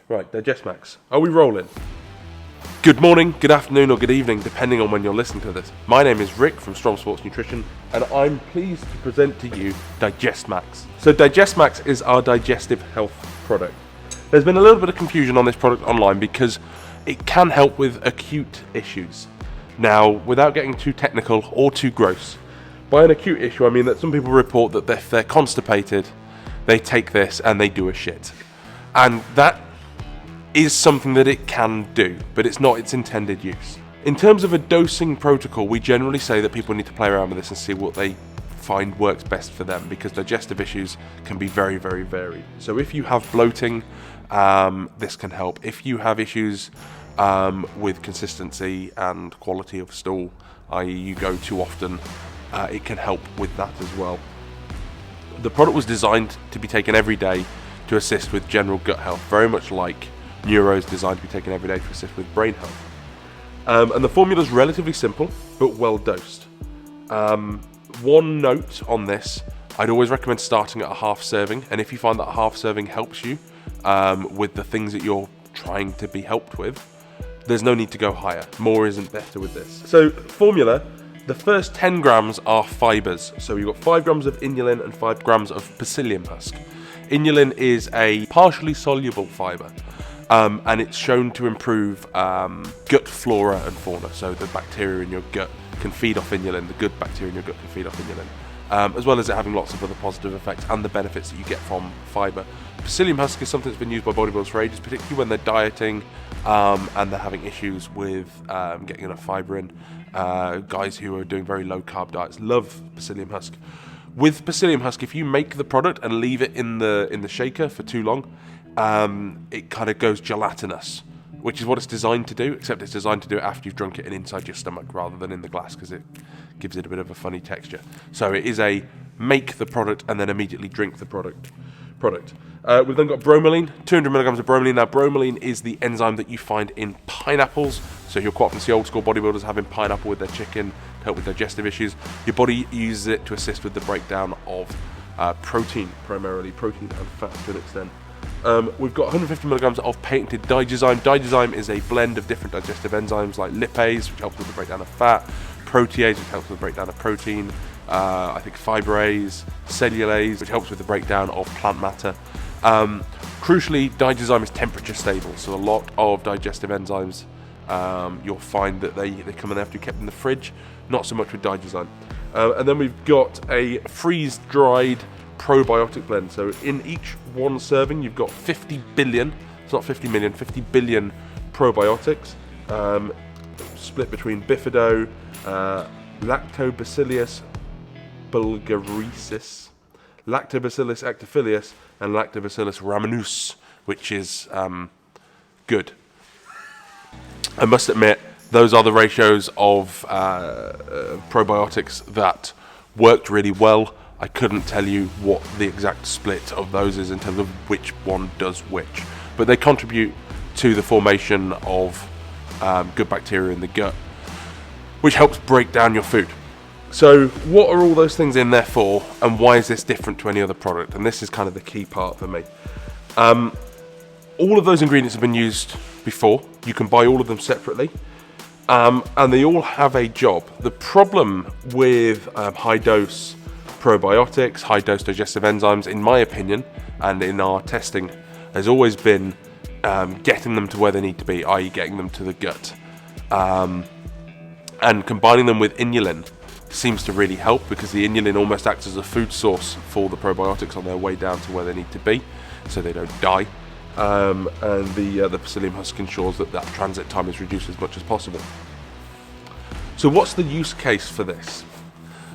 Right, digestmax. Are we rolling? Good morning, good afternoon, or good evening, depending on when you're listening to this. My name is Rick from Strom Sports Nutrition, and I'm pleased to present to you digestmax. So digestmax is our digestive health product. There's been a little bit of confusion on this product online because it can help with acute issues. Now, without getting too technical or too gross, by an acute issue I mean that some people report that if they're constipated, they take this and they do a shit. And that is something that it can do, but it's not its intended use. In terms of a dosing protocol, we generally say that people need to play around with this and see what they find works best for them, because digestive issues can be very, very varied. So if you have bloating, this can help. If you have issues with consistency and quality of stool, i.e. you go too often, it can help with that as well. The product was designed to be taken every day to assist with general gut health, very much like Neuro is designed to be taken every day to assist with brain health. And the formula is relatively simple, but well dosed. One note on this, I'd always recommend starting at a half serving, and if you find that a half serving helps you with the things that you're trying to be helped with, there's no need to go higher. More isn't better with this. So formula, the first 10 grams are fibers. So you've got 5 grams of inulin and 5 grams of psyllium husk. Inulin is a partially soluble fiber. And it's shown to improve gut flora and fauna. So the bacteria in your gut can feed off inulin, the good bacteria in your gut can feed off inulin, as well as it having lots of other positive effects and the benefits that you get from fibre. Psyllium husk is something that's been used by bodybuilders for ages, particularly when they're dieting and they're having issues with getting enough fibre in. Guys who are doing very low carb diets love psyllium husk. With psyllium husk, if you make the product and leave it in the shaker for too long, it kind of goes gelatinous, which is what it's designed to do, except it's designed to do it after you've drunk it and inside your stomach rather than in the glass, because it gives it a bit of a funny texture. So it is a make the product and then immediately drink the product. We've then got bromelain, 200 milligrams of bromelain. Now bromelain is the enzyme that you find in pineapples, so you'll quite often see old school bodybuilders having pineapple with their chicken to help with digestive issues. Your body uses it to assist with the breakdown of protein, primarily protein and fat to an extent. We've got 150 milligrams of patented digesime. Digesime is a blend of different digestive enzymes like lipase, which helps with the breakdown of fat, protease, which helps with the breakdown of protein, I think fibrase, cellulase, which helps with the breakdown of plant matter. Crucially, digesime is temperature stable, so a lot of digestive enzymes, you'll find that they come and they have to be kept in the fridge, not so much with digesime. And then we've got a freeze-dried probiotic blend. So in each one serving, you've got 50 billion, it's not 50 million, 50 billion probiotics, split between Bifido, Lactobacillus bulgariensis, Lactobacillus actiphilus, and Lactobacillus rhamnosus, which is good. I must admit, those are the ratios of probiotics that worked really well. I couldn't tell you what the exact split of those is in terms of which one does which, but they contribute to the formation of good bacteria in the gut, which helps break down your food. So what are all those things in there for, and why is this different to any other product? And this is kind of the key part for me. All of those ingredients have been used before. You can buy all of them separately, and they all have a job. The problem with high dose probiotics, high dose digestive enzymes, in my opinion, and in our testing, has always been getting them to where they need to be, i.e. getting them to the gut. And combining them with inulin seems to really help, because the inulin almost acts as a food source for the probiotics on their way down to where they need to be, so they don't die. And the psyllium husk ensures that transit time is reduced as much as possible. So what's the use case for this?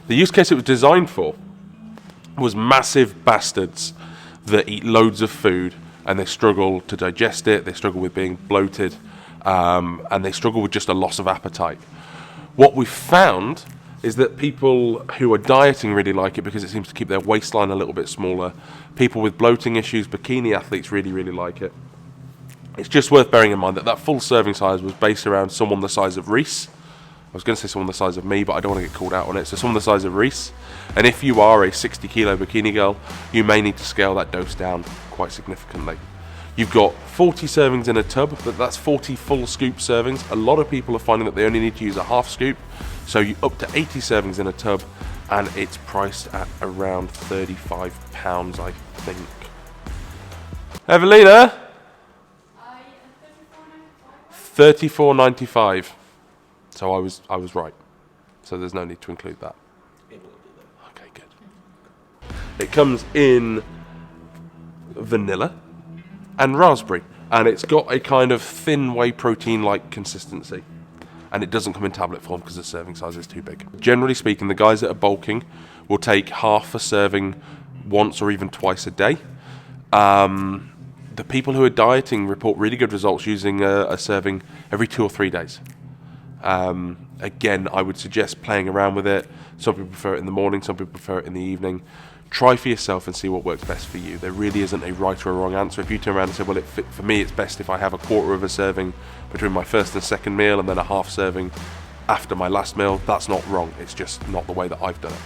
The use case it was designed for was massive bastards that eat loads of food and they struggle to digest it, they struggle with being bloated, and they struggle with just a loss of appetite. What we've found is that people who are dieting really like it because it seems to keep their waistline a little bit smaller. People with bloating issues, bikini athletes really, really like it. It's just worth bearing in mind that full serving size was based around someone the size of Reese. I was going to say someone the size of me, but I don't want to get called out on it. So someone the size of Reese. And if you are a 60 kilo bikini girl, you may need to scale that dose down quite significantly. You've got 40 servings in a tub, but that's 40 full scoop servings. A lot of people are finding that they only need to use a half scoop, so you up to 80 servings in a tub, and it's priced at around £35, I think. Evelina? £34.95. So I was right. So there's no need to include that. Okay, good. It comes in vanilla and raspberry, and it's got a kind of thin whey protein-like consistency, and it doesn't come in tablet form because the serving size is too big. Generally speaking, the guys that are bulking will take half a serving once or even twice a day. The people who are dieting report really good results using a serving every 2 or 3 days. Again, I would suggest playing around with it. Some people prefer it in the morning, some people prefer it in the evening. Try for yourself and see what works best for you. There really isn't a right or a wrong answer. If you turn around and say, well, for me it's best if I have a quarter of a serving between my first and second meal and then a half serving after my last meal, that's not wrong. It's just not the way that I've done it.